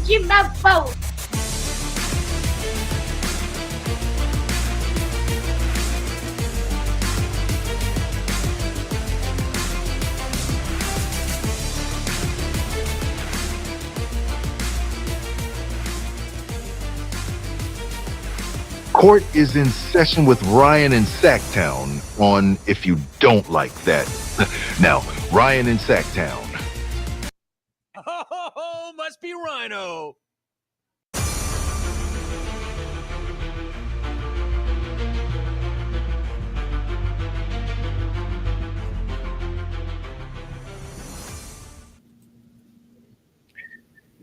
de babão. Court is in session with Ryan in Sacktown on If You Don't Like That. Now, Ryan in Sacktown. Oh, must be Ryno.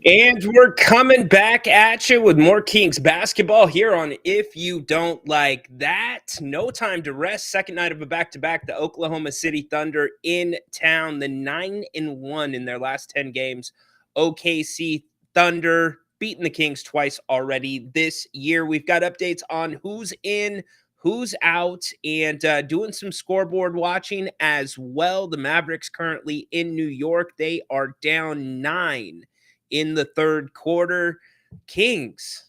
And we're coming back at you with more Kings basketball here on If You Don't Like That. No time to rest. Second night of a back-to-back. The Oklahoma City Thunder in town. The 9-1 in their last 10 games. OKC Thunder beating the Kings twice already this year. We've got updates on who's in, who's out, and doing some scoreboard watching as well. The Mavericks currently in New York. They are down 9 in the third quarter. Kings,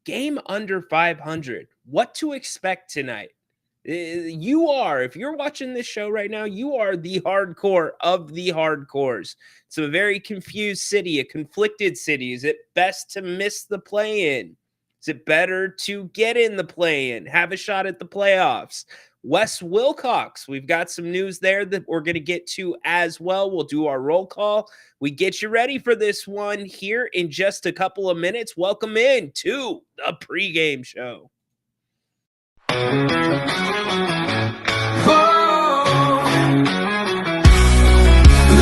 game under 500. What to expect tonight? If you're watching this show right now, you are the hardcore of the hardcores. It's a very confused city, a conflicted city. Is it best to miss the play-in? Is it better to get in the play-in, have a shot at the playoffs? Wes Wilcox, we've got some news there that we're going to get to as well. We'll do our roll call. We get you ready for this one here in just a couple of minutes. Welcome in to the pregame show.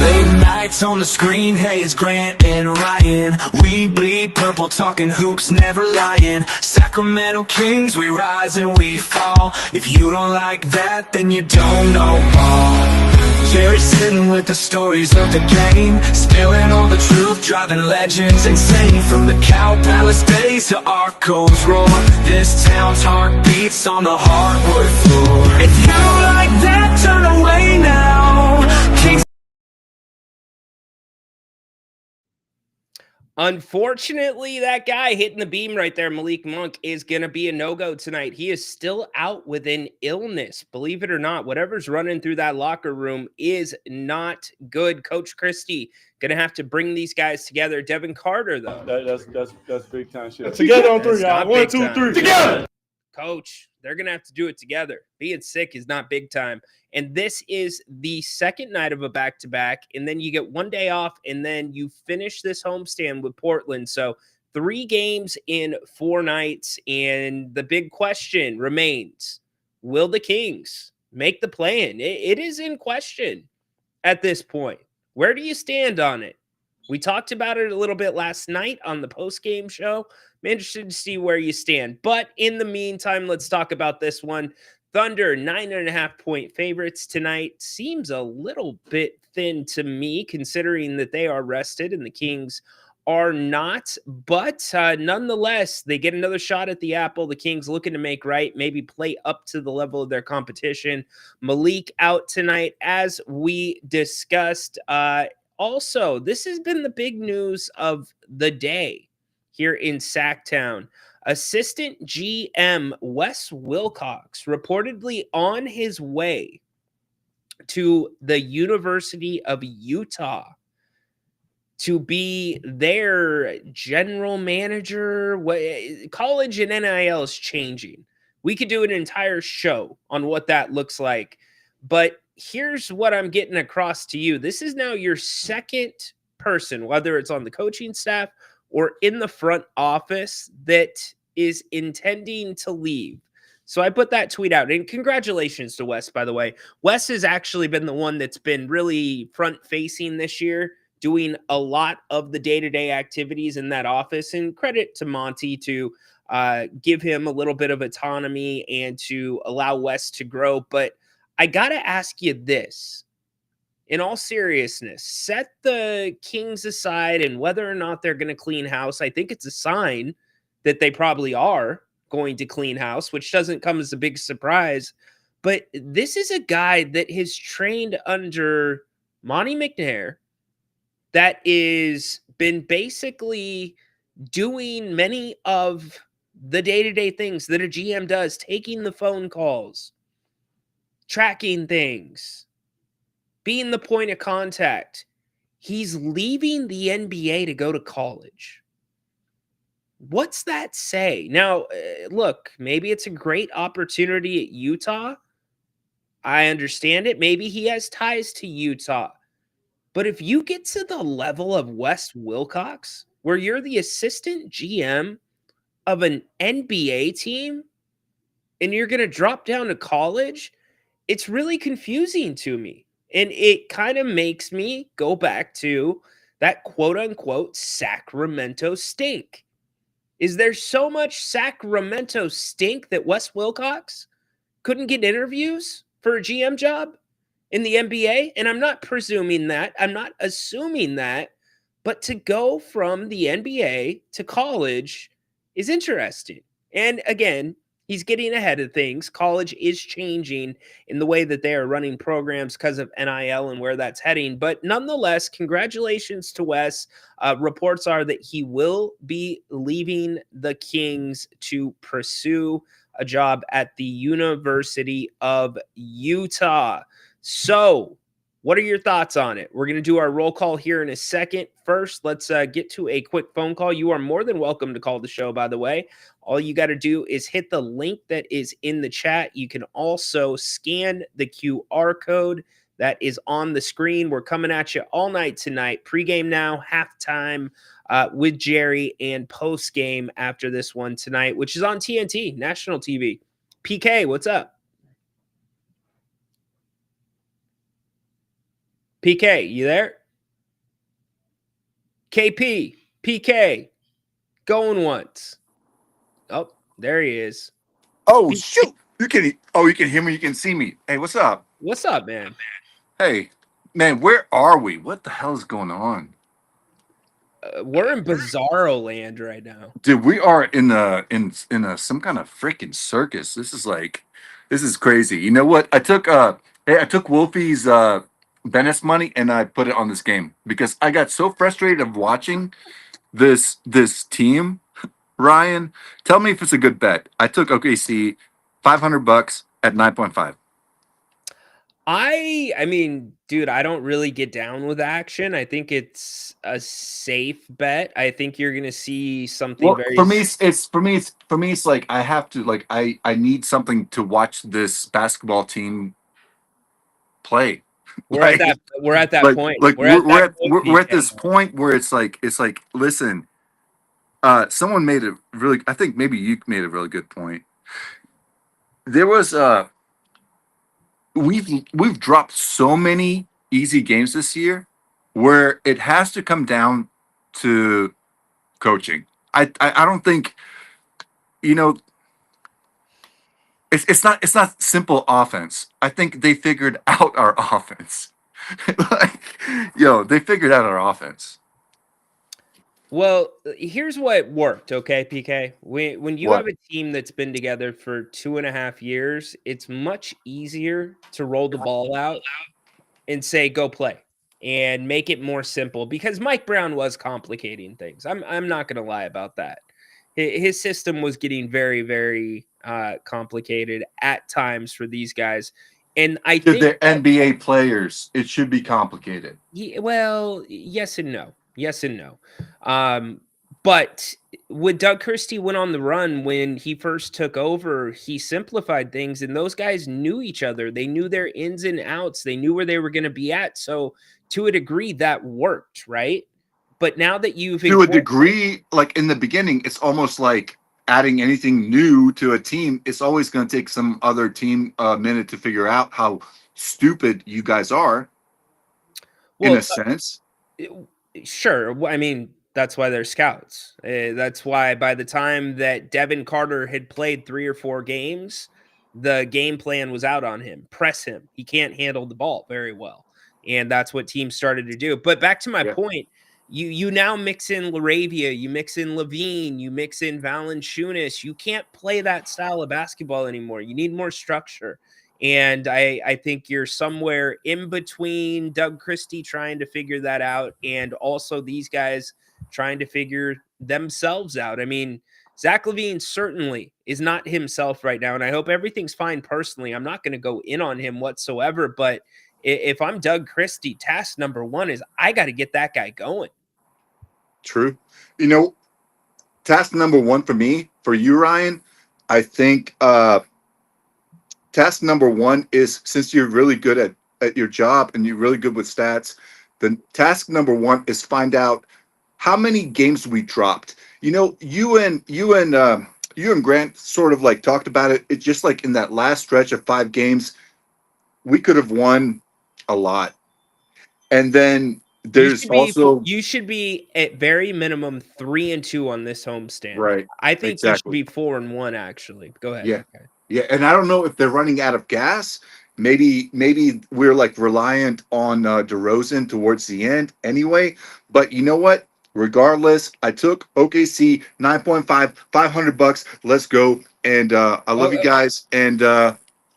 Late nights on the screen, hey, it's Grant and Ryan. We bleed purple, talking hoops, never lying. Sacramento Kings, we rise and we fall. If you don't like that, then you don't know ball. Jerry sitting with the stories of the game, spilling all the truth, driving legends insane. From the Cow Palace days to Arco's roar, this town's heart beats on the hardwood floor. If you don't like that, turn away now. Kings. Unfortunately, that guy hitting the beam right there, Malik Monk, is going to be a no-go tonight. He is still out with an illness. Believe it or not, whatever's running through that locker room is not good. Coach Christie going to have to bring these guys together. Devin Carter, though. That's big time shit. Together on three, y'all. 1, 2, 3, together. Coach, they're going to have to do it together. Being sick is not big time. And this is the second night of a back-to-back, and then you get one day off, and then you finish this homestand with Portland. So 3 games in 4 nights, and the big question remains, will the Kings make the play-in? It is in question at this point. Where do you stand on it? We talked about it a little bit last night on the post-game show. I'm interested to see where you stand. But in the meantime, let's talk about this one. Thunder, 9.5-point favorites tonight. Seems a little bit thin to me, considering that they are rested and the Kings are not. But nonetheless, they get another shot at the apple. The Kings looking to make right, maybe play up to the level of their competition. Malik out tonight, as we discussed. Also, this has been the big news of the day here in Sacktown. Assistant GM Wes Wilcox reportedly on his way to the University of Utah to be their general manager. College and NIL is changing. We could do an entire show on what that looks like. But here's what I'm getting across to you. This is now your second person, whether it's on the coaching staff or in the front office, that is intending to leave. So I put that tweet out. And congratulations to Wes, by the way. Wes has actually been the one that's been really front-facing this year, doing a lot of the day-to-day activities in that office. And credit to Monty to give him a little bit of autonomy and to allow Wes to grow. But I got to ask you this. In all seriousness, set the Kings aside and whether or not they're going to clean house. I think it's a sign that they probably are going to clean house, which doesn't come as a big surprise. But this is a guy that has trained under Monty McNair, that is been basically doing many of the day-to-day things that a GM does, taking the phone calls, tracking things, being the point of contact. He's leaving the NBA to go to college. What's that say? Now, look, maybe it's a great opportunity at Utah. I understand it. Maybe he has ties to Utah. But if you get to the level of Wes Wilcox, where you're the assistant GM of an NBA team and you're going to drop down to college, it's really confusing to me. And it kind of makes me go back to that quote unquote Sacramento stink. Is there so much Sacramento stink that Wes Wilcox couldn't get interviews for a GM job in the NBA? And I'm not presuming that. I'm not assuming that. But to go from the NBA to college is interesting. And again, he's getting ahead of things. College is changing in the way that they are running programs because of NIL and where that's heading. But nonetheless, congratulations to Wes. Reports are that he will be leaving the Kings to pursue a job at the University of Utah. So, what are your thoughts on it? We're going to do our roll call here in a second. First, let's get to a quick phone call. You are more than welcome to call the show, by the way. All you got to do is hit the link that is in the chat. You can also scan the QR code that is on the screen. We're coming at you all night tonight. Pregame now, halftime with Jerry, and postgame after this one tonight, which is on TNT, national TV. PK, what's up? PK, you there? KP, PK, going once. Oh, there he is. Oh, shoot. You can hear me. You can see me. Hey, what's up? What's up, man? Hey, man, where are we? What the hell is going on? We're in bizarro land right now. Dude, we are in some kind of freaking circus. This is crazy. You know what? I took Wolfie's Venice money and I put it on this game because I got so frustrated of watching this team. Ryan, tell me if it's a good bet. I took OKC $500 at 9.5. I mean, dude, I don't really get down with action. I think it's a safe bet. I think you're gonna see something very. For me, it's like I have to I need something to watch this basketball team play. We're at that point. We're at this point where it's like listen, someone made a really, I think maybe you made a really good point. There was we've dropped so many easy games this year where it has to come down to coaching. I don't think, you know, it's not simple offense. I think they figured out our offense. They figured out our offense. Well, here's what worked, okay, PK? When you What? have a team that's been together for 2.5 years, it's much easier to roll the ball out and say, go play, and make it more simple, because Mike Brown was complicating things. I'm not going to lie about that. His system was getting very, very complicated at times for these guys. And I think they're NBA players. It should be complicated. Well, yes and no. Yes and no. But when Doug Christie went on the run, when he first took over, he simplified things, and those guys knew each other. They knew their ins and outs. They knew where they were going to be at. So to a degree, that worked, right? But now that you've to a degree, like in the beginning, it's almost like adding anything new to a team. It's always going to take some other team a minute to figure out how stupid you guys are. In a sense. Sure. I mean, that's why they're scouts. That's why by the time that Devin Carter had played 3 or 4 games, the game plan was out on him. Press him. He can't handle the ball very well. And that's what teams started to do. But back to my point, you now mix in Laravia, you mix in Levine, you mix in Valanciunas. You can't play that style of basketball anymore. You need more structure. And I think you're somewhere in between Doug Christie trying to figure that out, and also these guys trying to figure themselves out. I mean, Zach LaVine certainly is not himself right now, and I hope everything's fine personally. I'm not going to go in on him whatsoever, but if I'm Doug Christie, task number one is I got to get that guy going. True. You know, task number one for me, for you, Ryan, I think task number one is, since you're really good at your job and you're really good with stats, the task number one is find out how many games we dropped. You know, you and Grant sort of like talked about it. It's just like in that last stretch of 5 games, we could have won a lot. And then there's also you should be at very minimum 3-2 on this homestand. right. I think Exactly. you should be 4-1 actually. Go ahead. Yeah. Okay. Yeah, and I don't know if they're running out of gas. Maybe we're like reliant on DeRozan towards the end anyway. But you know what? Regardless, I took OKC 9.5, $500. Let's go. And I love you guys. And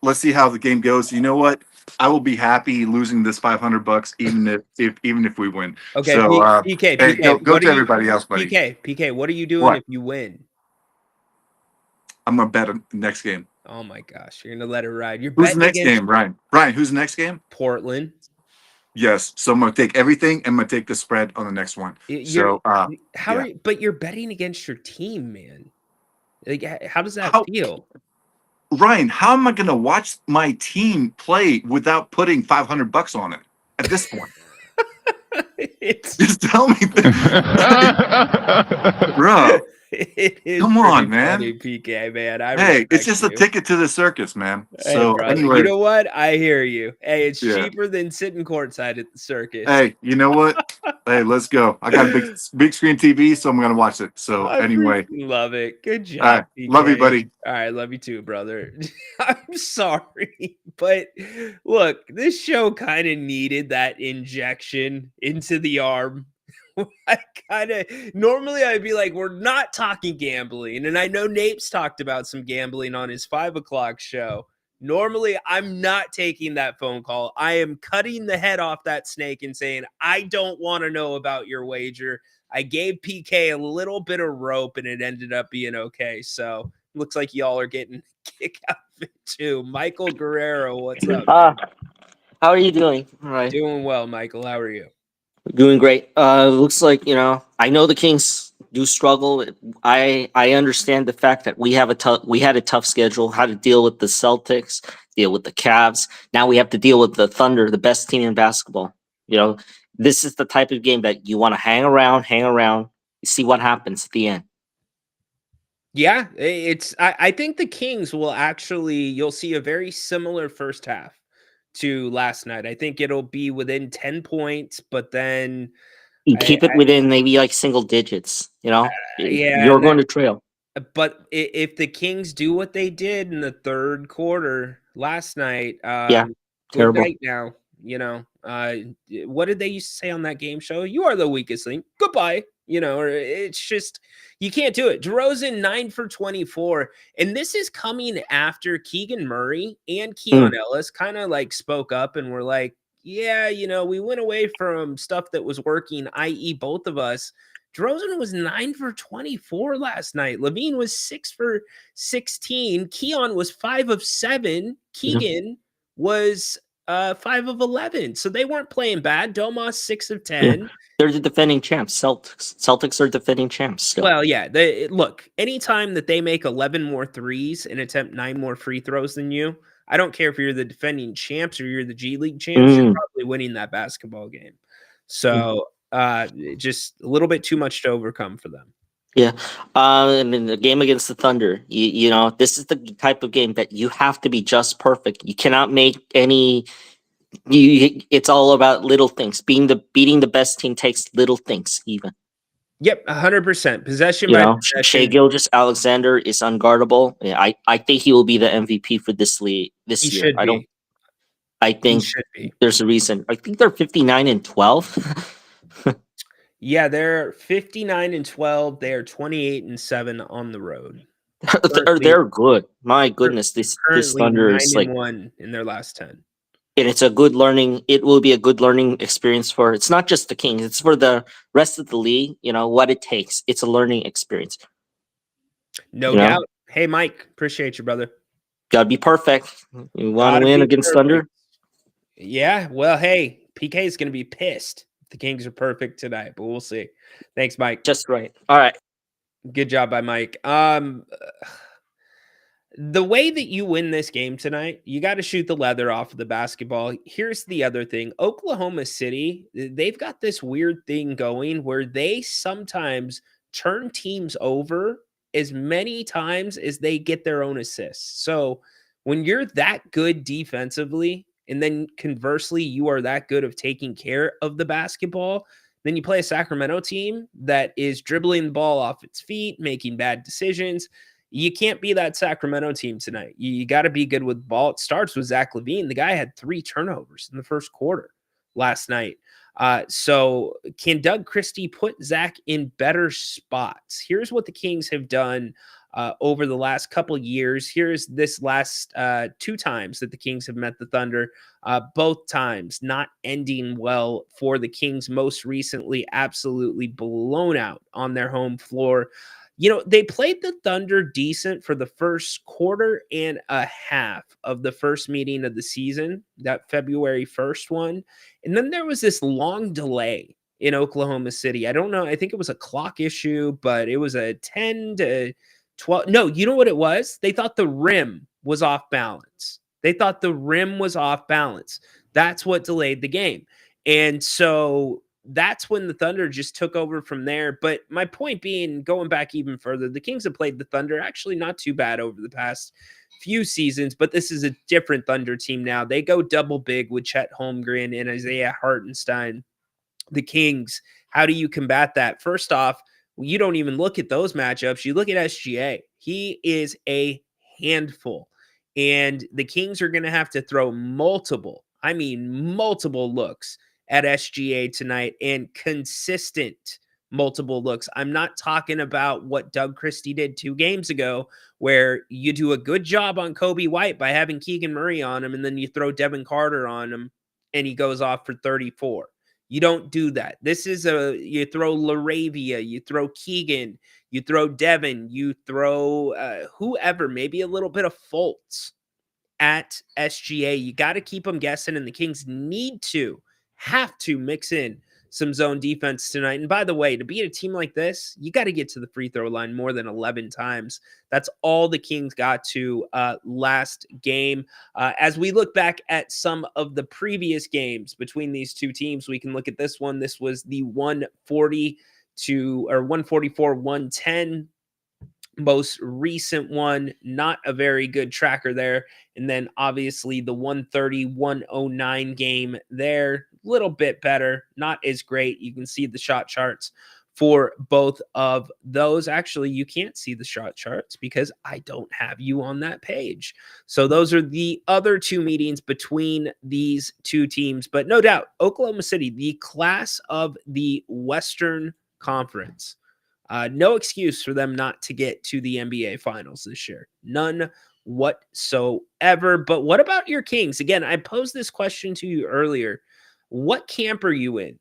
let's see how the game goes. You know what? I will be happy losing this $500 even if we win. Okay, So PK, hey, PK, go to everybody else, buddy. PK, what are you doing if you win? I'm gonna bet on the next game. Oh my gosh, you're gonna let it ride. Who's the next game, Ryan? Ryan, who's the next game? Portland. Yes. So I'm gonna take everything and I'm gonna take the spread on the next one. But you're betting against your team, man. Like, how does that feel? Ryan, how am I gonna watch my team play without putting $500 on it at this point? Just tell me, bro. It is come on, man. Funny, PK, man. Hey, it's just a ticket to the circus, man. So anyway, you know what? I hear you. Hey, it's cheaper than sitting courtside at the circus. Hey, you know what? Hey, let's go. I got a big screen TV, so I'm gonna watch it. So anyway, love it. Good job. All right. Love you, buddy. All right, love you too, brother. I'm sorry, but look, this show kind of needed that injection into the arm. Normally I'd be like, we're not talking gambling. And I know Nape's talked about some gambling on his 5 o'clock show. Normally I'm not taking that phone call. I am cutting the head off that snake and saying, I don't want to know about your wager. I gave PK a little bit of rope and it ended up being okay. So looks like y'all are getting a kick out of it too. Michael Guerrero, what's up? How are you doing? All right. Doing well, Michael. How are you? Doing great. Looks like, I know the Kings do struggle. I understand the fact that we had a tough schedule, how to deal with the Celtics, deal with the Cavs. Now we have to deal with the Thunder, the best team in basketball. This is the type of game that you want to hang around, see what happens at the end. Yeah, I think the Kings will you'll see a very similar first half to last night. I think it'll be within 10 points, but then you keep it within maybe like single digits, you're going to trail. But if the Kings do what they did in the third quarter last night, terrible. Night now, what did they used to say on that game show? You are the weakest link. Goodbye. Or it's just, you can't do it. DeRozan 9 for 24. And this is coming after Keegan Murray and Keon Ellis kind of like spoke up and were like, yeah, we went away from stuff that was working, i.e. both of us. DeRozan was 9 for 24 last night. LaVine was 6 for 16. Keon was 5 of 7. Keegan was 5 of 11. So they weren't playing bad. Domas 6 of 10. Yeah. They're the defending champs. Celtics are defending champs still. Well, yeah. Look, anytime that they make 11 more threes and attempt 9 more free throws than you, I don't care if you're the defending champs or you're the G League champs, you're probably winning that basketball game. So just a little bit too much to overcome for them. Yeah. In the game against the Thunder, this is the type of game that you have to be just perfect. You cannot make any... it's all about little things. Beating the best team takes little things, even. Yep, 100%. Possession by possession. Shai Gilgeous-Alexander is unguardable. Yeah, I think he will be the MVP for this league this year. I think there's a reason. I think they're 59-12. Yeah, they're 59-12. They are 28-7 on the road. They're good. My goodness, this Thunder is like 9-1 in their last 10. And it's a good learning. It will be a good learning experience for. It's not just the Kings. It's for the rest of the league. You know what it takes. It's a learning experience. No You know, doubt. Hey, Mike, appreciate you, brother. gotta be perfect. You want to Gotta win be against perfect. Thunder. Yeah. Well, hey, PK is going to be pissed if the Kings are perfect tonight, but we'll see. Thanks, Mike. Just right. All right. Good job by Mike. The way that you win this game tonight, you got to shoot the leather off of the basketball. Here's the other thing. Oklahoma City, they've got this weird thing going where they sometimes turn teams over as many times as they get their own assists. So when you're that good defensively, and then conversely, you are that good of taking care of the basketball, then you play a Sacramento team that is dribbling the ball off its feet, making bad decisions. You can't be that Sacramento team tonight. You got to be good with the ball. It starts with Zach LaVine. The guy had 3 turnovers in the first quarter last night. So can Doug Christie put Zach in better spots? Here's what the Kings have done over the last couple years. Here's this last 2 times that the Kings have met the Thunder. Both times not ending well for the Kings. Most recently, absolutely blown out on their home floor. You know, they played the Thunder decent for the first quarter and a half of the first meeting of the season, that February 1st one. And then there was this long delay in Oklahoma City. I don't know. I think it was a clock issue, but it was a 10 to 12. No, you know what it was? They thought the rim was off balance. They thought the rim was off balance. That's what delayed the game. And so that's when the Thunder just took over from there. But my point being, going back even further, the Kings have played the Thunder actually not too bad over the past few seasons, but this is a different Thunder team now. They go double big with Chet Holmgren and Isaiah Hartenstein. The Kings, how do you combat that? First off, you don't even look at those matchups. You look at SGA. He is a handful. And the Kings are going to have to throw multiple looks at SGA tonight, and consistent multiple looks. I'm not talking about what Doug Christie did 2 games ago, where you do a good job on Kobe White by having Keegan Murray on him, and then you throw Devin Carter on him, and he goes off for 34. You don't do that. This is you throw LaRavia, you throw Keegan, you throw Devin, you throw whoever, maybe a little bit of Fultz at SGA. You got to keep them guessing, and the Kings have to mix in some zone defense tonight. And by the way, to beat a team like this, you got to get to the free throw line more than 11 times. That's all the Kings got to last game. As we look back at some of the previous games between these two teams, we can look at this one. This was the 144-110 most recent one. Not a very good tracker there. And then obviously the 130-109 game there, a little bit better, not as great. You can see the shot charts for both of those. Actually, you can't see the shot charts because I don't have you on that page. So those are the other 2 meetings between these 2 teams. But no doubt, Oklahoma City, the class of the Western Conference. No excuse for them not to get to the NBA Finals this year. None whatsoever. But what about your Kings? Again, I posed this question to you earlier. What camp are you in?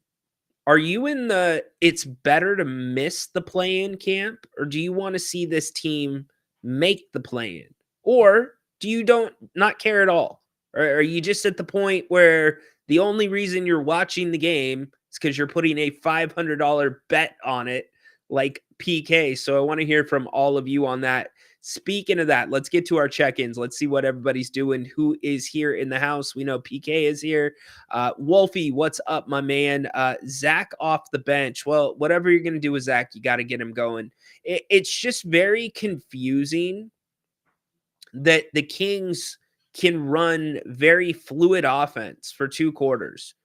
Are you in the it's better to miss the play-in camp, or do you want to see this team make the play-in? Or do you not care at all? Or are you just at the point where the only reason you're watching the game is because you're putting a $500 bet on it, like PK? So I want to hear from all of you on that. Speaking of that, let's get to our check-ins. Let's see what everybody's doing. Who is here in the house? We know PK is here. Wolfie, what's up, my man? Zach off the bench. Well, whatever you're going to do with Zach, you got to get him going. It's just very confusing that the Kings can run very fluid offense for 2 quarters,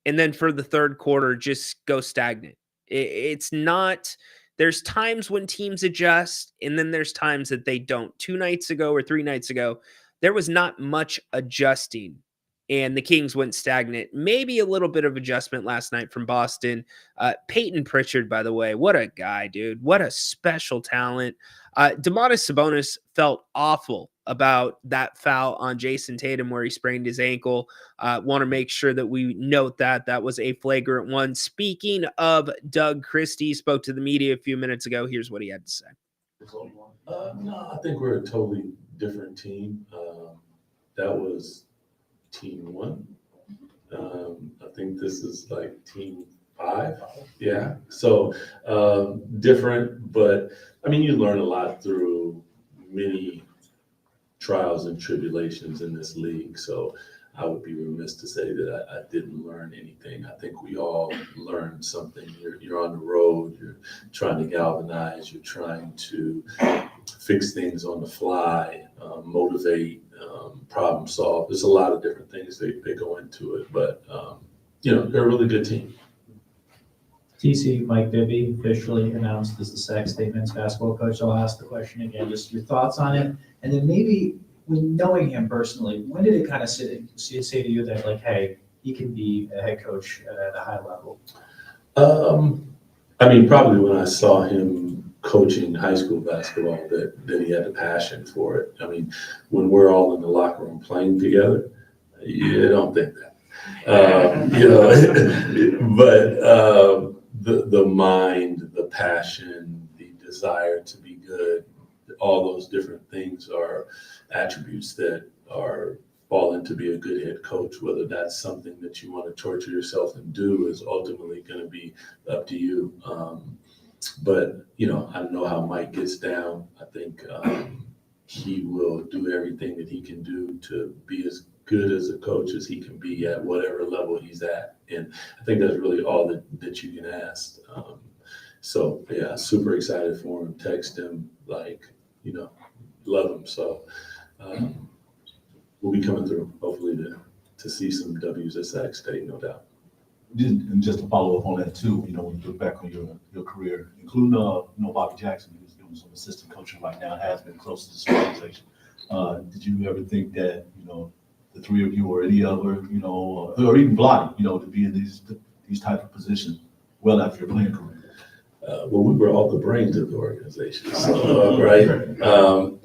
and then for the 3rd quarter, just go stagnant. It's not... There's times when teams adjust, and then there's times that they don't. 2 nights ago or 3 nights ago, there was not much adjusting, and the Kings went stagnant. Maybe a little bit of adjustment last night from Boston. Peyton Pritchard, by the way, what a guy, dude. What a special talent. Domantas Sabonis felt awful about that foul on Jason Tatum where he sprained his ankle. Want to make sure that we note that that was a flagrant one. Speaking of Doug Christie, spoke to the media a few minutes ago. Here's what he had to say. No, I think we're a totally different team. That was team 1. I think this is like team 5. Yeah. So different, but I mean, you learn a lot through many trials and tribulations in this league. So I would be remiss to say that I didn't learn anything. I think we all learned something. You're on the road, you're trying to galvanize, you're trying to fix things on the fly, motivate, problem solve. There's a lot of different things that go into it, but they're a really good team. TC Mike Bibby officially announced as the Sac State men's basketball coach. I'll ask the question again, just your thoughts on it. And then maybe when knowing him personally, when did it kind of say to you that like, hey, he can be a head coach at a high level? I mean, probably when I saw him coaching high school basketball, that he had a passion for it. I mean, when we're all in the locker room playing together, you don't think that. But the mind, the passion, the desire to be good, all those different things are attributes that fall into be a good head coach. Whether that's something that you want to torture yourself and do is ultimately going to be up to you. But I know how Mike gets down. I think he will do everything that he can do to be as good as a coach as he can be at whatever level he's at. And I think that's really all that you can ask. So yeah, super excited for him. Text him, love him. So we'll be coming through, hopefully to see some W's at Sac State, no doubt. And just to follow up on that too, when you look back on your career, including Bobby Jackson, who's doing some assistant coaching right now, has been close to this organization. Did you ever think that the three of you or any other, or even Blotty, to be in these type of positions well after your playing career? Well, we were all the brains of the organization, so, right?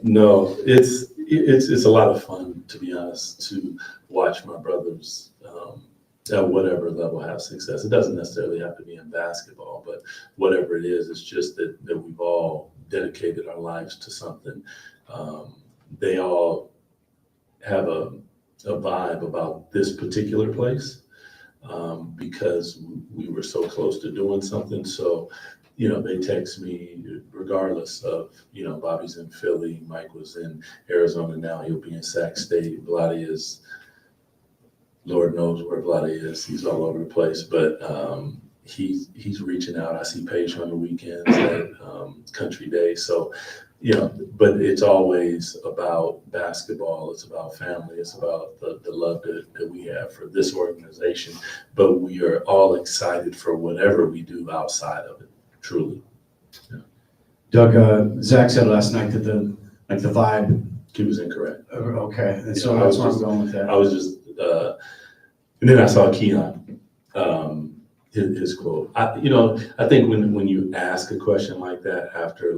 No, it's a lot of fun, to be honest, to watch my brothers at whatever level have success. It doesn't necessarily have to be in basketball, but whatever it is, it's just that we've all dedicated our lives to something. They all have a vibe about this particular place because we were so close to doing something. So, they text me regardless of, Bobby's in Philly, Mike was in Arizona, now he'll be in Sac State. Blotty is, Lord knows where Blotty is. He's all over the place, but he's reaching out. I see Paige on the weekends at Country Day. So, but it's always about basketball. It's about family. It's about the love that we have for this organization. But we are all excited for whatever we do outside of it, truly. Yeah. Doug, Zach said last night that the vibe. He was incorrect. Okay, and so that's where I'm going with that. I was just, and then I saw Keon, his quote. I think when you ask a question like that after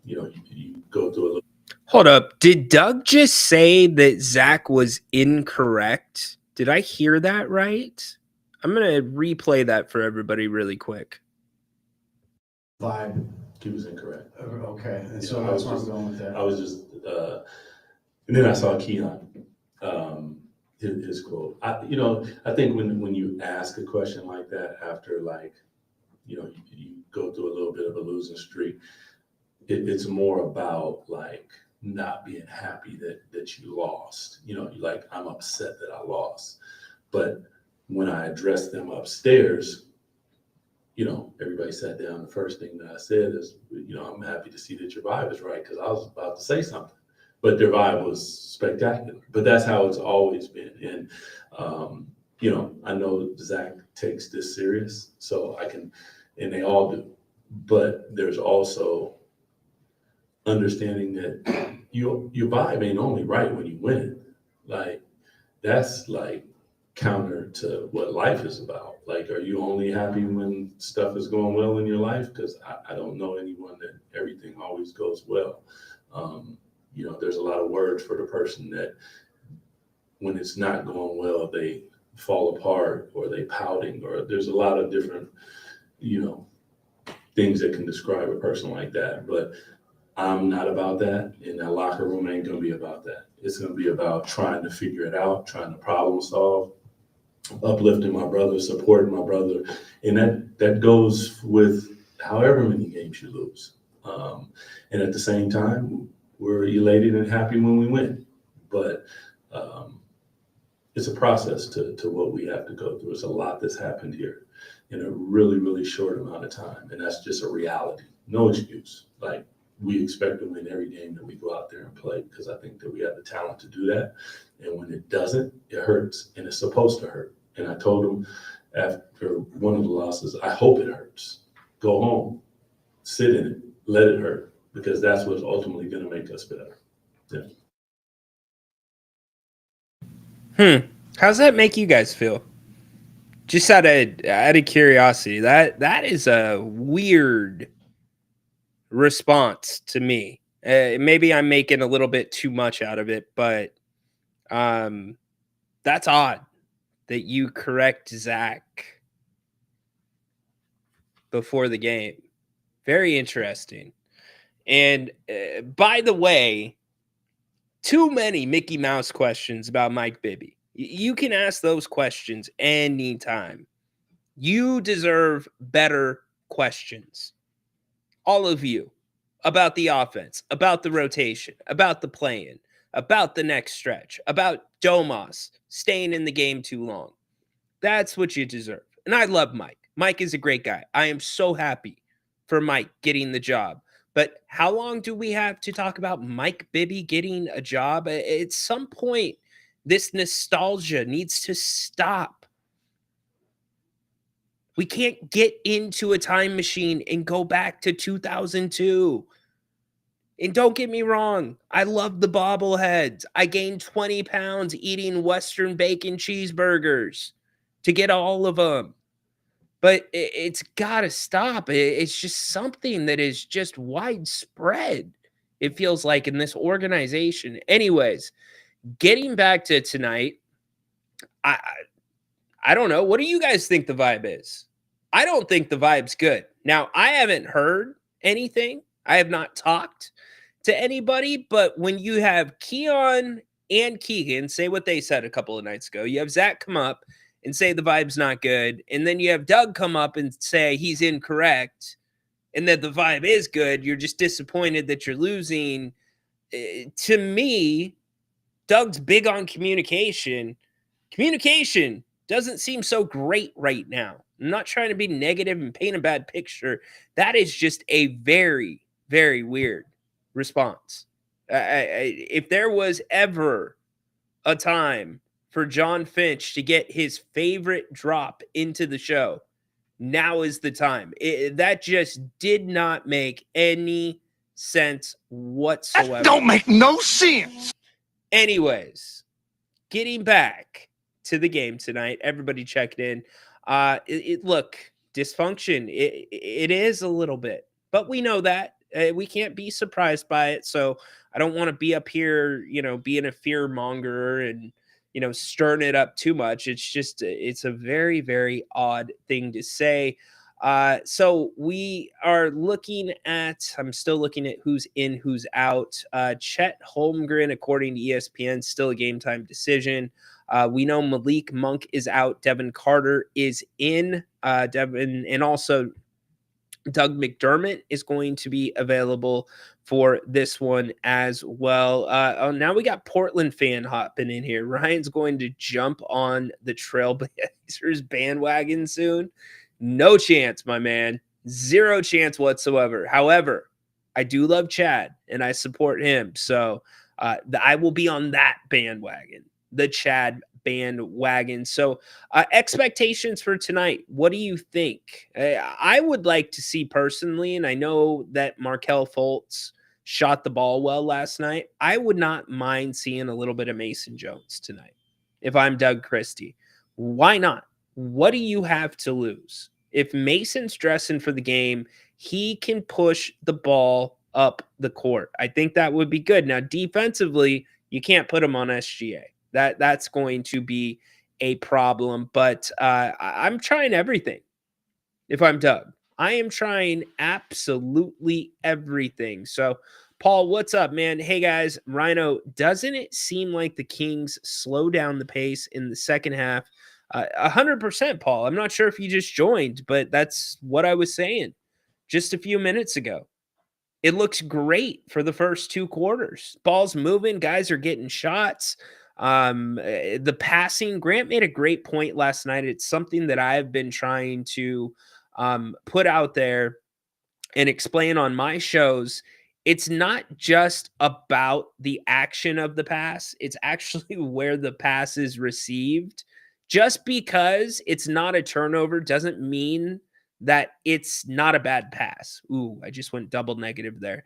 you go through a little. Hold up. Did Doug just say that Zach was incorrect? Did I hear that right? I'm going to replay that for everybody really quick. Vibe. He was incorrect. Okay, and so that's where I'm going with that. I was just, and then I saw Keon, his quote. I think when you ask a question like that after you go through a little bit of a losing streak, it's more about not being happy that you lost. I'm upset that I lost. But when I addressed them upstairs, everybody sat down. The first thing that I said is, I'm happy to see that your vibe is right, because I was about to say something, but their vibe was spectacular. But that's how it's always been. And, I know Zach takes this serious, so and they all do. But there's also understanding that your vibe ain't only right when you win it. That's counter to what life is about. Are you only happy when stuff is going well in your life? Because I don't know anyone that everything always goes well. there's a lot of words for the person that when it's not going well, they fall apart or they pouting, or there's a lot of different, things that can describe a person like that. But I'm not about that, and that locker room ain't gonna be about that. It's gonna be about trying to figure it out, trying to problem solve, uplifting my brother, supporting my brother, and that goes with however many games you lose. And at the same time, we're elated and happy when we win, but it's a process to what we have to go through. It's a lot that's happened here in a really, really short amount of time, and that's just a reality. No excuse. Like, we expect to win every game that we go out there and play, because I think that we have the talent to do that. And when it doesn't, it hurts, and it's supposed to hurt. And I told him after one of the losses, I hope it hurts. Go home, sit in it, let it hurt, because that's what's ultimately going to make us better. Yeah. How's that make you guys feel? Just out of curiosity, that is a weird response to me. Maybe I'm making a little bit too much out of it, but that's odd that you correct Zach before the game. Very interesting. And by the way, too many Mickey Mouse questions about Mike Bibby. You can ask those questions anytime. You deserve better questions. All of you, about the offense, about the rotation, about the play-in, about the next stretch, about Domas staying in the game too long. That's what you deserve. And I love Mike. Mike is a great guy. I am so happy for Mike getting the job. But how long do we have to talk about Mike Bibby getting a job? At some point, this nostalgia needs to stop. We can't get into a time machine and go back to 2002. And don't get me wrong, I love the bobbleheads. I gained 20 pounds eating Western bacon cheeseburgers to get all of them. But it's got to stop. It's just something that is just widespread, it feels like, in this organization. Anyways, getting back to tonight, I don't know. What do you guys think the vibe is? I don't think the vibe's good. Now, I haven't heard anything. I have not talked to anybody, but when you have Keon and Keegan say what they said a couple of nights ago, you have Zach come up and say the vibe's not good, and then you have Doug come up and say he's incorrect, and that the vibe is good, you're just disappointed that you're losing. To me, Doug's big on communication. Communication doesn't seem so great right now. I'm not trying to be negative and paint a bad picture. That is just a very, very weird response. If there was ever a time for John Finch to get his favorite drop into the show, now is the time. That just did not make any sense whatsoever. That don't make no sense. Anyways, getting back to the game tonight, everybody checked in. Look, dysfunction. It is a little bit, but we know that. We can't be surprised by it. So I don't want to be up here, being a fear monger and, stirring it up too much. It's just, it's a very, very odd thing to say. So we are I'm still looking at who's in, who's out. Chet Holmgren, according to ESPN, still a game time decision. We know Malik Monk is out. Devin Carter is in. Devin, and also Doug McDermott is going to be available for this one as well. Now we got Portland fan hopping in here. Ryan's going to jump on the Trailblazers bandwagon soon. No chance, my man. Zero chance whatsoever. However, I do love Chad and I support him. So I will be on that bandwagon, the Chad bandwagon. So expectations for tonight. What do you think? I would like to see personally, and I know that Markelle Fultz shot the ball well last night. I would not mind seeing a little bit of Mason Jones tonight if I'm Doug Christie. Why not? What do you have to lose? If Mason's dressing for the game, he can push the ball up the court. I think that would be good. Now, defensively, you can't put them on SGA. That's going to be a problem. But I'm trying everything. If I'm Doug, I am trying absolutely everything. So, Paul, what's up, man? Hey guys, Ryno, doesn't it seem like the Kings slow down the pace in the second half? 100%, Paul. I'm not sure if you just joined, but that's what I was saying just a few minutes ago. It looks great for the first 2 quarters. Ball's moving, guys are getting shots. The passing, Grant made a great point last night. It's something that I've been trying to put out there and explain on my shows. It's not just about the action of the pass, it's actually where the pass is received. Just because it's not a turnover doesn't mean that it's not a bad pass. Ooh, I just went double negative there.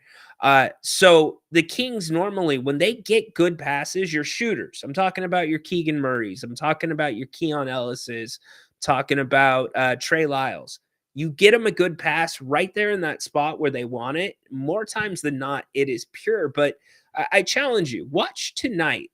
So the Kings normally, when they get good passes, your shooters, I'm talking about your Keegan Murrays, I'm talking about your Keon Ellis's, talking about Trey Lyles. You get them a good pass right there in that spot where they want it. More times than not, it is pure. But I challenge you, watch tonight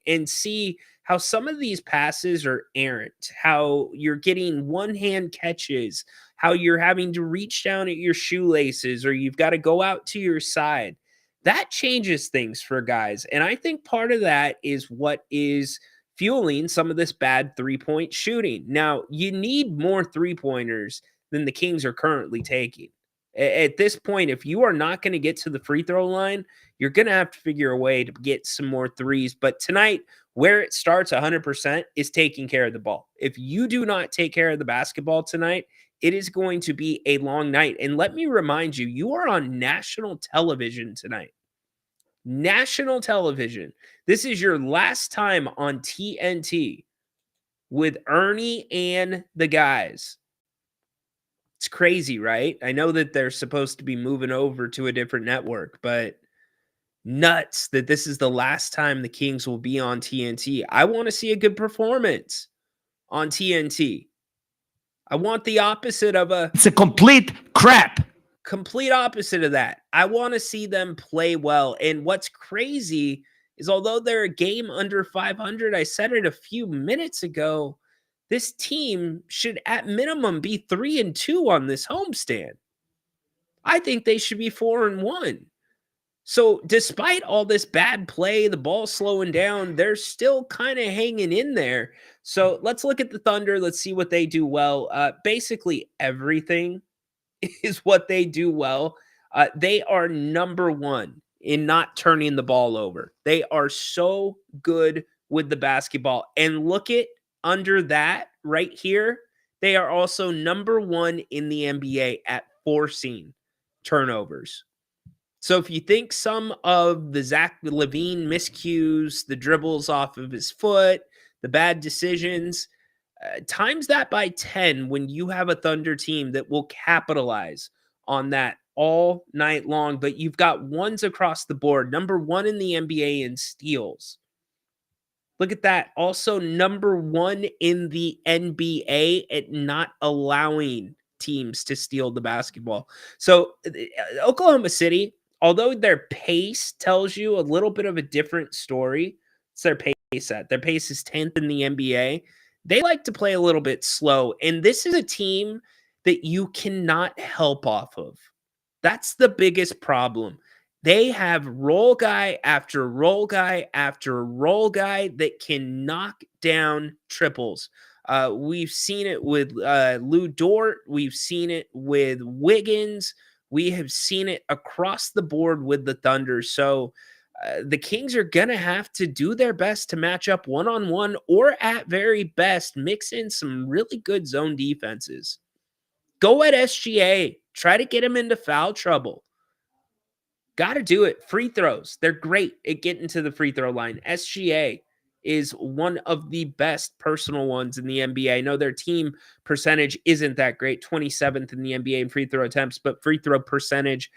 and see how some of these passes are errant, how you're getting one-hand catches, how you're having to reach down at your shoelaces, or you've got to go out to your side. That changes things for guys. And I think part of that is what is fueling some of this bad three-point shooting. Now, you need more three-pointers than the Kings are currently taking. At this point, if you are not going to get to the free throw line, you're going to have to figure a way to get some more threes. But tonight, where it starts 100% is taking care of the ball. If you do not take care of the basketball tonight, it is going to be a long night. And let me remind you, you are on national television tonight. National television. This is your last time on TNT with Ernie and the guys. It's crazy, right? I know that they're supposed to be moving over to a different network, but nuts that this is the last time the Kings will be on TNT. I want to see a good performance on TNT. I want the opposite of It's a complete crap. Complete opposite of that. I want to see them play well. And what's crazy is although they're a game under 500, I said it a few minutes ago, this team should at minimum be 3-2 on this homestand. I think they should be 4-1. So despite all this bad play, the ball slowing down, they're still kind of hanging in there. So let's look at the Thunder. Let's see what they do well. Basically everything is what they do well. They are number one in not turning the ball over. They are so good with the basketball. And look at under that right here. They are also number one in the NBA at forcing turnovers. So if you think some of the Zach LaVine miscues, the dribbles off of his foot, the bad decisions, times that by 10 when you have a Thunder team that will capitalize on that all night long. But you've got ones across the board. Number one in the NBA in steals. Look at that. Also number one in the NBA at not allowing teams to steal the basketball. So Oklahoma City, although their pace tells you a little bit of a different story, it's their pace at. Their pace is 10th in the NBA. They like to play a little bit slow. And this is a team that you cannot help off of. That's the biggest problem. They have roll guy after roll guy after roll guy that can knock down triples. We've seen it with Lou Dort. We've seen it with Wiggins. We have seen it across the board with the Thunder. So the Kings are going to have to do their best to match up one-on-one or at very best mix in some really good zone defenses. Go at SGA. Try to get him into foul trouble. Got to do it. Free throws. They're great at getting to the free throw line. SGA is one of the best personal ones in the NBA. I know their team percentage isn't that great, 27th in the NBA in free throw attempts, but free throw percentage,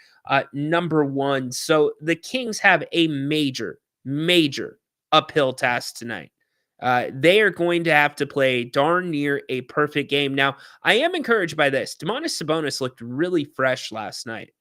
number one. So the Kings have a major, major uphill task tonight. They are going to have to play darn near a perfect game. Now, I am encouraged by this. Domantas Sabonis looked really fresh last night.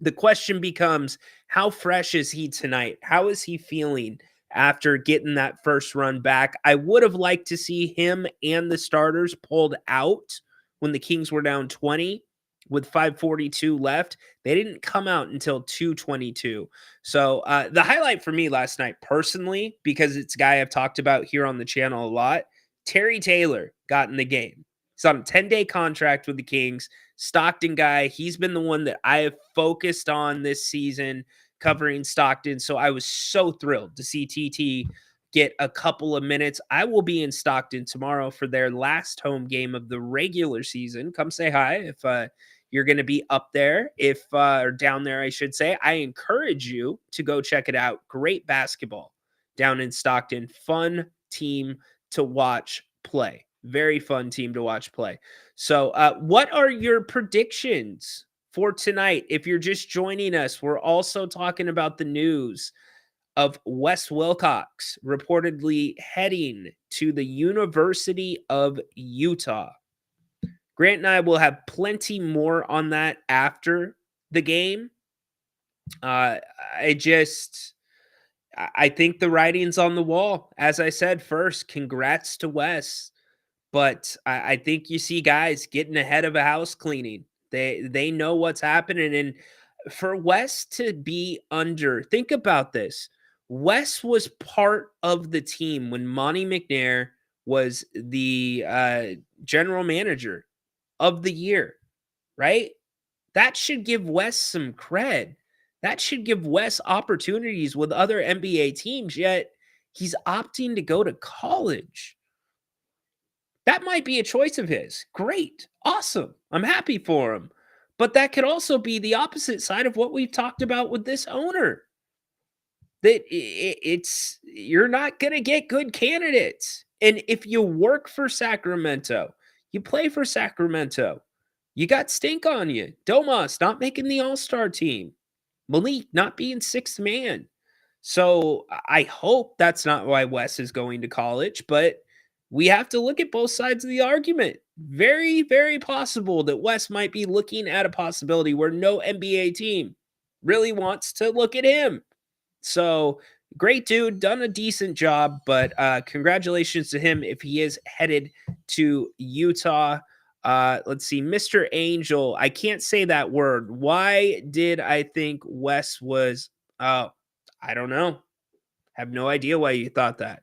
The question becomes, how fresh is he tonight? How is he feeling after getting that first run back? I would have liked to see him and the starters pulled out when the Kings were down 20 with 5:42 left. They didn't come out until 2:22. So the highlight for me last night, personally, because it's a guy I've talked about here on the channel a lot, Terry Taylor got in the game. He's on a 10-day contract with the Kings. Stockton guy. He's been the one that I have focused on this season covering Stockton. So I was so thrilled to see TT get a couple of minutes. I will be in Stockton tomorrow for their last home game of the regular season. Come say hi if you're going to be up there, or down there, I should say. I encourage you to go check it out. Great basketball down in Stockton. Fun team to watch play. Very fun team to watch play. So what are your predictions for tonight? If you're just joining us, we're also talking about the news of Wes Wilcox reportedly heading to the University of Utah. Grant and I will have plenty more on that after the game. I think the writing's on the wall. As I said first, congrats to Wes. But I think you see guys getting ahead of a house cleaning. They know what's happening. And for Wes to be under, think about this. Wes was part of the team when Monty McNair was the general manager of the year, right? That should give Wes some cred. That should give Wes opportunities with other NBA teams, yet he's opting to go to college. That might be a choice of his. Great. Awesome. I'm happy for him. But that could also be the opposite side of what we've talked about with this owner. That you're not going to get good candidates. And if you work for Sacramento, you play for Sacramento, you got stink on you. Domas not making the All-Star team. Malik not being sixth man. So I hope that's not why Wes is going to college, but we have to look at both sides of the argument. Very, very possible that Wes might be looking at a possibility where no NBA team really wants to look at him. So great dude, done a decent job, but congratulations to him if he is headed to Utah. Let's see, Mr. Angel. I can't say that word. Why did I think Wes was, I don't know. Have no idea why you thought that.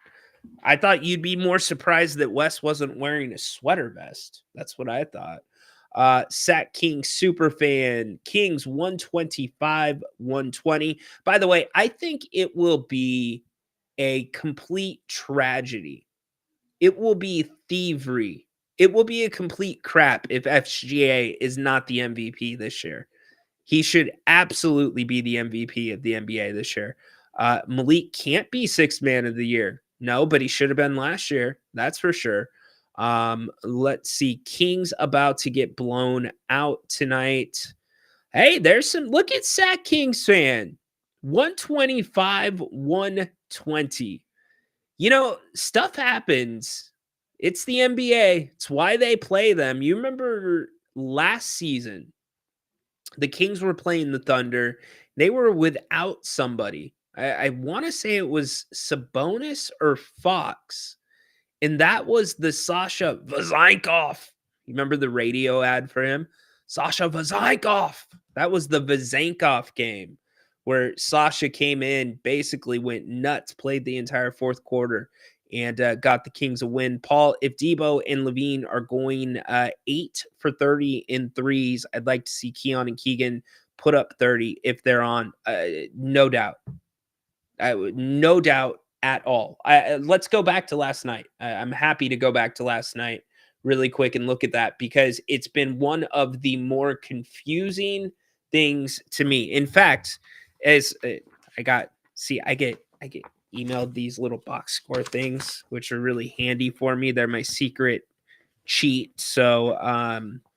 I thought you'd be more surprised that Wes wasn't wearing a sweater vest. That's what I thought. Sack King Superfan, Kings 125, 120. By the way, I think it will be a complete tragedy. It will be thievery. It will be a complete crap if FGA is not the MVP this year. He should absolutely be the MVP of the NBA this year. Malik can't be sixth man of the year. No, but he should have been last year. That's for sure. Let's see. Kings about to get blown out tonight. Hey, there's some. Look at Sack Kings fan. 125, 120. You know, stuff happens. It's the NBA. It's why they play them. You remember last season, the Kings were playing the Thunder. They were without somebody. I want to say it was Sabonis or Fox. And that was the Sasha Vezenkov. You remember the radio ad for him? Sasha Vezenkov. That was the Vezenkov game where Sasha came in, basically went nuts, played the entire fourth quarter, and got the Kings a win. Paul, if Debo and Levine are going 8 for 30 in threes, I'd like to see Keon and Keegan put up 30 if they're on. No doubt. No doubt at all. Let's go back to last night. I'm happy to go back to last night really quick and look at that because it's been one of the more confusing things to me. In fact, as I get emailed these little box score things, which are really handy for me. They're my secret cheat. So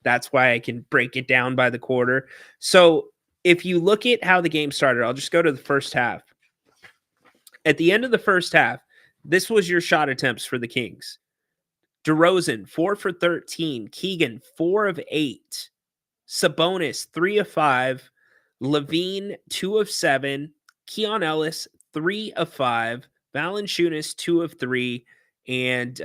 that's why I can break it down by the quarter. So if you look at how the game started, I'll just go to the first half. At the end of the first half, this was your shot attempts for the Kings. DeRozan, 4 for 13. Keegan, 4 of 8. Sabonis, 3 of 5. Levine, 2 of 7. Keon Ellis, 3 of 5. Valanciunas, 2 of 3. And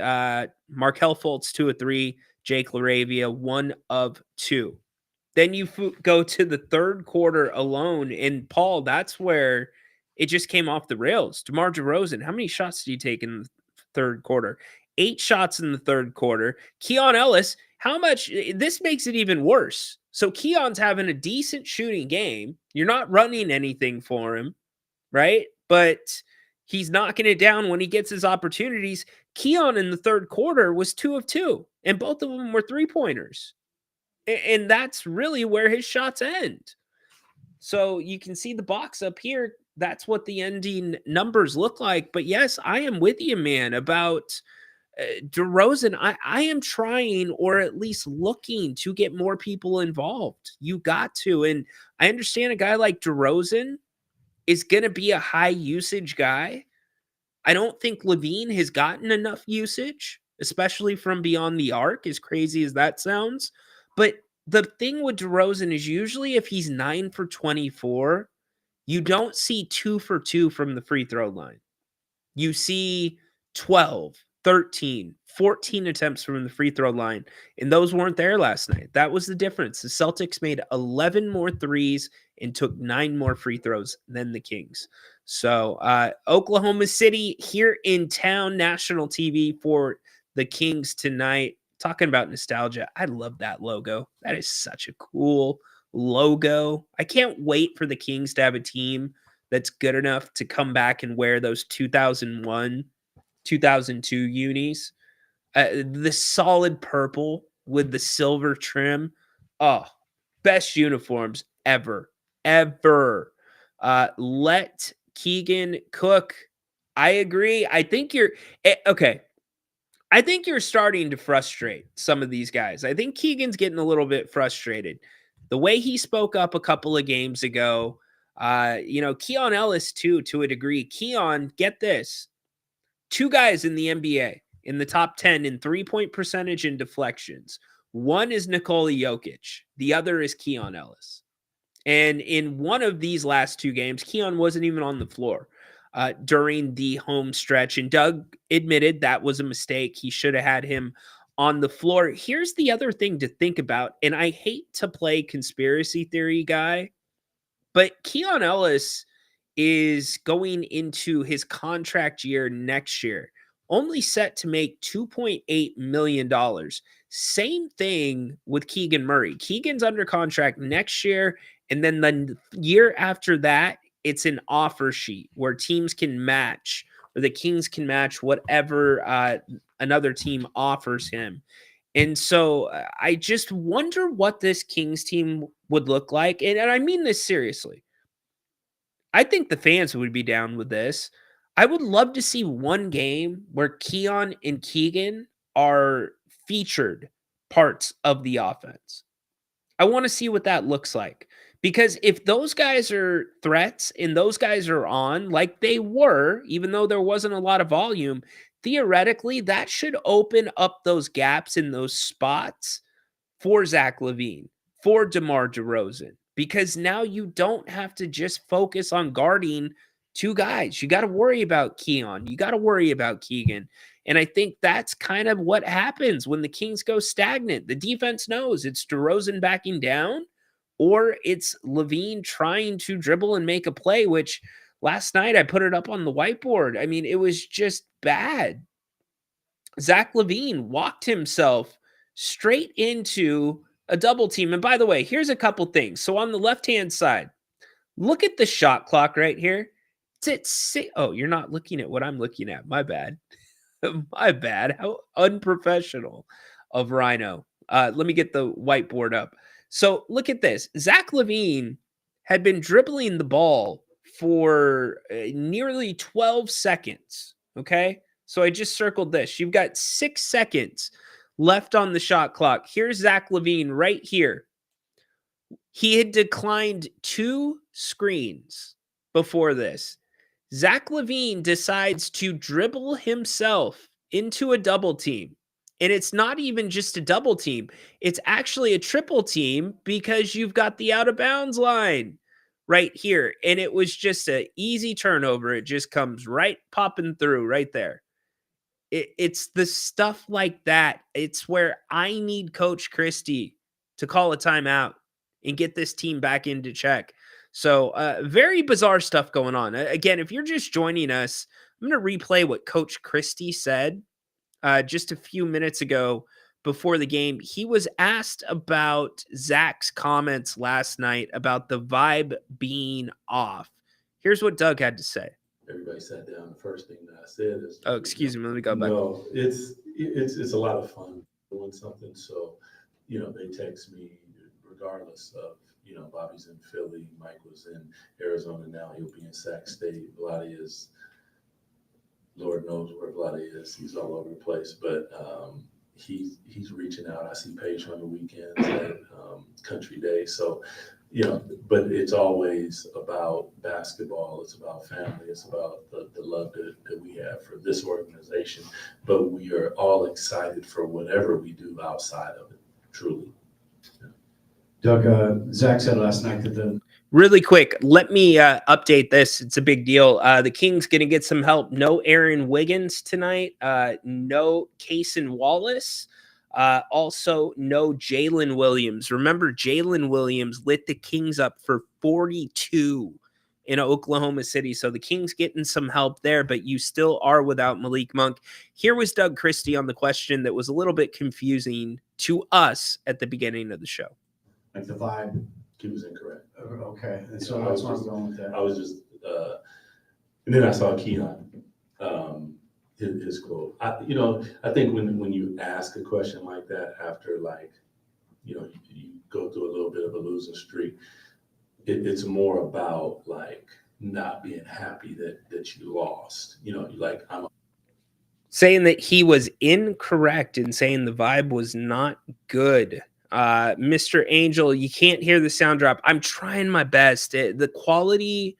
Markelle Fultz, 2 of 3. Jake LaRavia, 1 of 2. Then you go to the third quarter alone. And Paul, that's where it just came off the rails. DeMar DeRozan, how many shots did you take in the third quarter? 8 shots in the third quarter. Keon Ellis, how much? This makes it even worse. So Keon's having a decent shooting game. You're not running anything for him, right? But he's knocking it down when he gets his opportunities. Keon in the third quarter was 2 of 2, and both of them were 3-pointers. And that's really where his shots end. So you can see the box up here. That's what the ending numbers look like. But yes, I am with you, man, about DeRozan. I am trying, or at least looking, to get more people involved. You got to. And I understand a guy like DeRozan is going to be a high usage guy. I don't think Levine has gotten enough usage, especially from beyond the arc, as crazy as that sounds. But the thing with DeRozan is usually if he's 9 for 24, you don't see 2 for 2 from the free throw line. You see 12, 13, 14 attempts from the free throw line, and those weren't there last night. That was the difference. The Celtics made 11 more threes and took 9 more free throws than the Kings. So Oklahoma City here in town, national TV for the Kings tonight. Talking about nostalgia, I love that logo. That is such a cool logo. I can't wait for the Kings to have a team that's good enough to come back and wear those 2001, 2002 unis. The solid purple with the silver trim. Oh, best uniforms ever. Let Keegan cook. I agree. I think you're okay. I think you're starting to frustrate some of these guys. I think Keegan's getting a little bit frustrated. The way he spoke up a couple of games ago, Keon Ellis too, to a degree. Keon, get this. 2 guys in the NBA in the top 10 in 3-point percentage and deflections. One is Nikola Jokic. The other is Keon Ellis. And in one of these last 2 games, Keon wasn't even on the floor during the home stretch. And Doug admitted that was a mistake. He should have had him on the floor. Here's the other thing to think about. And I hate to play conspiracy theory guy, but Keon Ellis is going into his contract year next year, only set to make $2.8 million. Same thing with Keegan Murray. Keegan's under contract next year. And then the year after that, it's an offer sheet where teams can match, or the Kings can match whatever another team offers him. And so I just wonder what this Kings team would look like. And I mean this seriously. I think the fans would be down with this. I would love to see one game where Keon and Keegan are featured parts of the offense. I want to see what that looks like. Because if those guys are threats and those guys are on like they were, even though there wasn't a lot of volume, theoretically, that should open up those gaps in those spots for Zach LaVine, for DeMar DeRozan, because now you don't have to just focus on guarding 2 guys. You got to worry about Keon. You got to worry about Keegan. And I think that's kind of what happens when the Kings go stagnant. The defense knows it's DeRozan backing down, or it's LaVine trying to dribble and make a play, which last night I put it up on the whiteboard. I mean, it was just bad. Zach LaVine walked himself straight into a double team. And by the way, here's a couple things. So on the left-hand side, look at the shot clock right here. It's at 6. Oh, you're not looking at what I'm looking at. My bad. My bad. How unprofessional of Ryno. Let me get the whiteboard up. So look at this. Zach LaVine had been dribbling the ball for nearly 12 seconds. Okay. So I just circled this. You've got 6 seconds left on the shot clock. Here's Zach LaVine right here. He had declined 2 screens before this. Zach LaVine decides to dribble himself into a double team. And it's not even just a double team. It's actually a triple team because you've got the out of bounds line. right here. And it was just an easy turnover. It just comes right popping through right there. It's the stuff like that. It's where I need Coach Christie to call a timeout and get this team back into check. So very bizarre stuff going on. Again, if you're just joining us, I'm going to replay what Coach Christie said just a few minutes ago before the game. He was asked about Zach's comments last night about the vibe being off. Here's what Doug had to say. Everybody sat down. The first thing that I said is, "Oh, excuse me, let me go back." No, it's a lot of fun doing something. So, they text me regardless of, Bobby's in Philly, Mike was in Arizona, now he'll be in Sac State. Vlade is, Lord knows where Vlade is. He's all over the place, but he's reaching out. I see Paige on the weekends at Country Day. So, but it's always about basketball. It's about family. It's about the love that we have for this organization. But we are all excited for whatever we do outside of it, truly. Yeah. Doug, Zach said last night that Really quick, let me update this. It's a big deal. The Kings going to get some help. No Aaron Wiggins tonight. No Cason Wallace. Also, no Jalen Williams. Remember, Jalen Williams lit the Kings up for 42 in Oklahoma City. So the Kings getting some help there, but you still are without Malik Monk. Here was Doug Christie on the question that was a little bit confusing to us at the beginning of the show. like the vibe. He was incorrect. Okay, and so that's where I'm going with that. I was just, and then I saw Keon, his quote. I think when you ask a question like that after you go through a little bit of a losing streak, it's more about not being happy that you lost. I'm saying that he was incorrect in saying the vibe was not good. Mr. Angel, you can't hear the sound drop. I'm trying my best. The quality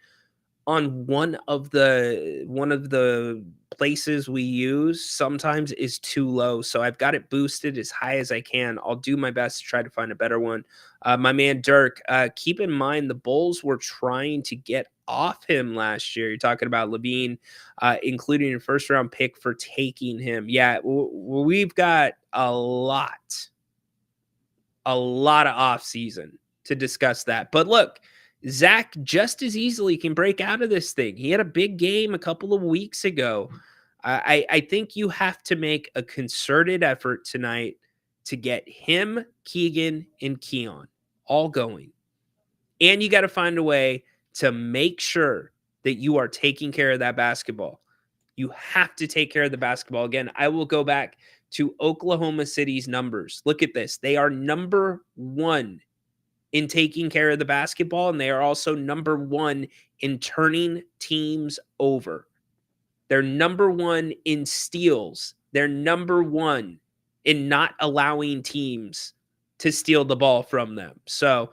on one of the places we use sometimes is too low, so I've got it boosted as high as I can. I'll do my best to try to find a better one. My man Dirk, keep in mind the Bulls were trying to get off him last year. You're talking about Levine, including a first-round pick for taking him. Yeah, we've got a lot of off season to discuss that. But look, Zach just as easily can break out of this thing. He had a big game a couple of weeks ago. I think you have to make a concerted effort tonight to get him, Keegan, and Keon all going. And you got to find a way to make sure that you are taking care of that basketball. You have to take care of the basketball. Again, I will go back to Oklahoma City's numbers. Look at this. They are number one in taking care of the basketball, and they are also number one in turning teams over. They're number one in steals. They're number one in not allowing teams to steal the ball from them. So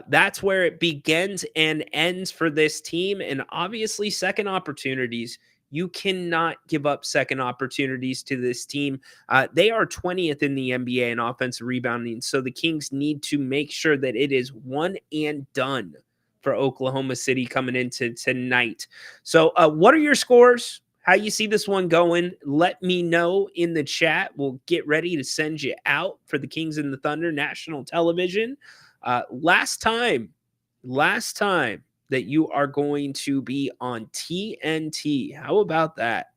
that's where it begins and ends for this team. And obviously, second opportunities. You cannot give up second opportunities to this team. They are 20th in the NBA in offensive rebounding. So the Kings need to make sure that it is one and done for Oklahoma City coming into tonight. So what are your scores? How you see this one going? Let me know in the chat. We'll get ready to send you out for the Kings and the Thunder national television. Last time that you are going to be on TNT. How about that?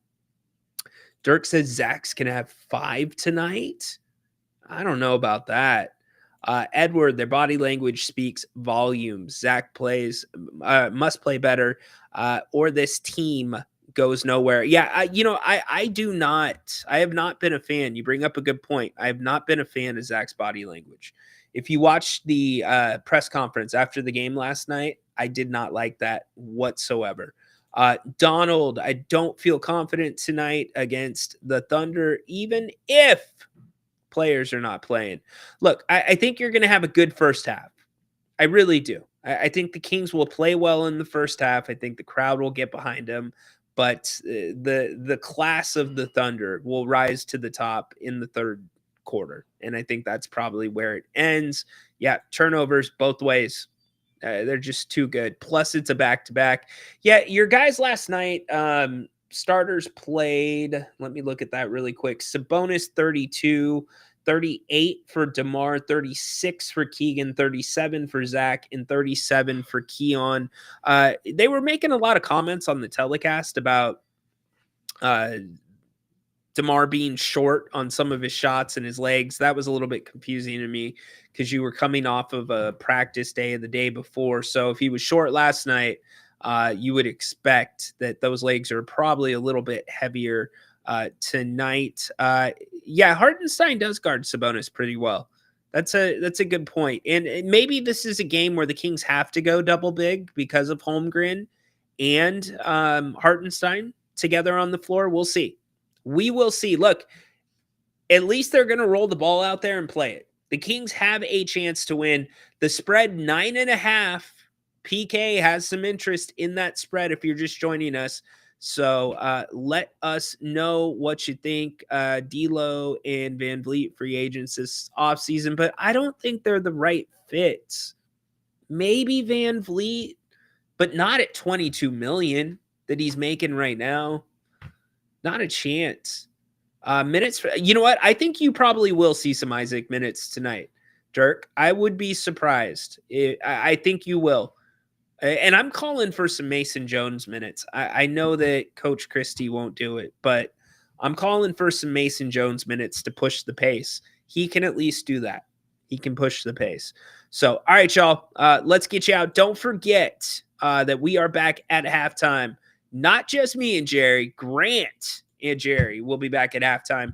Dirk says Zach's going to have 5 tonight. I don't know about that. Edward, their body language speaks volumes. Zach must play better, or this team goes nowhere. Yeah, I do not. I have not been a fan. You bring up a good point. I have not been a fan of Zach's body language. If you watched the press conference after the game last night, I did not like that whatsoever. Donald, I don't feel confident tonight against the Thunder, even if players are not playing. Look, I think you're going to have a good first half. I really do. I think the Kings will play well in the first half. I think the crowd will get behind them. But the class of the Thunder will rise to the top in the third quarter. And I think that's probably where it ends. Yeah, turnovers both ways. They're just too good. Plus, it's a back-to-back. Yeah, your guys last night, starters played. Let me look at that really quick. Sabonis 32, 38 for DeMar, 36 for Keegan, 37 for Zach, and 37 for Keon. They were making a lot of comments on the telecast about DeMar being short on some of his shots and his legs. That was a little bit confusing to me because you were coming off of a practice day of the day before. So if he was short last night, you would expect that those legs are probably a little bit heavier tonight. Yeah, Hartenstein does guard Sabonis pretty well. That's a good point. And maybe this is a game where the Kings have to go double big because of Holmgren and Hartenstein together on the floor. We'll see. We will see. Look, at least they're going to roll the ball out there and play it. The Kings have a chance to win. The spread 9.5. PK has some interest in that spread if you're just joining us. So let us know what you think. D'Lo and Van Vliet free agents this offseason, but I don't think they're the right fits. Maybe Van Vliet, but not at $22 million that he's making right now. Not a chance. Minutes. You know what? I think you probably will see some Isaac minutes tonight, Dirk. I would be surprised. I think you will. And I'm calling for some Mason Jones minutes. I know that Coach Christie won't do it, but I'm calling for some Mason Jones minutes to push the pace. He can at least do that. He can push the pace. So, all right, y'all, let's get you out. Don't forget that we are back at halftime. Not just me and Jerry, Grant and Jerry will be back at halftime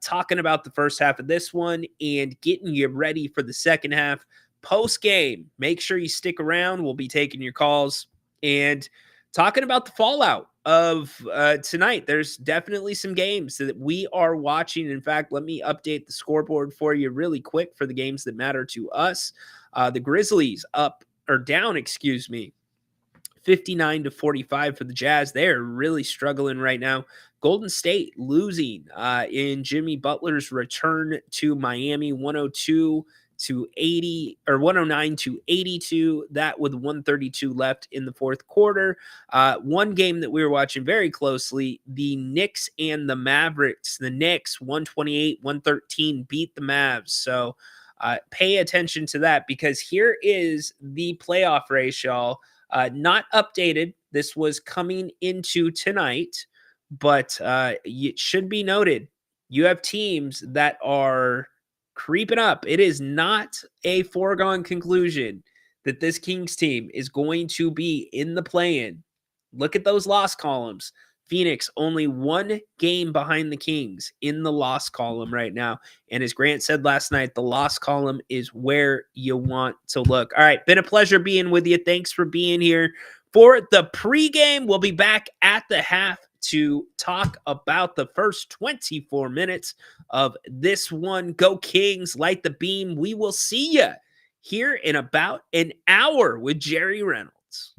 talking about the first half of this one and getting you ready for the second half. Post game, make sure you stick around. We'll be taking your calls and talking about the fallout of tonight. There's definitely some games that we are watching. In fact, let me update the scoreboard for you really quick for the games that matter to us. The Grizzlies down, 59-45 for the Jazz. They're really struggling right now. Golden State losing in Jimmy Butler's return to Miami, 109-82. That with 132 left in the fourth quarter. One game that we were watching very closely, the Knicks and the Mavericks. The Knicks 128-113 beat the Mavs. So pay attention to that because here is the playoff race, y'all. Not updated. This was coming into tonight, but it should be noted. You have teams that are creeping up. It is not a foregone conclusion that this Kings team is going to be in the play-in. Look at those loss columns. Phoenix only one game behind the Kings in the loss column right now. And as Grant said last night, the loss column is where you want to look. All right, been a pleasure being with you. Thanks for being here for the pregame. We'll be back at the half to talk about the first 24 minutes of this one. Go Kings, light the beam. We will see you here in about an hour with Jerry Reynolds.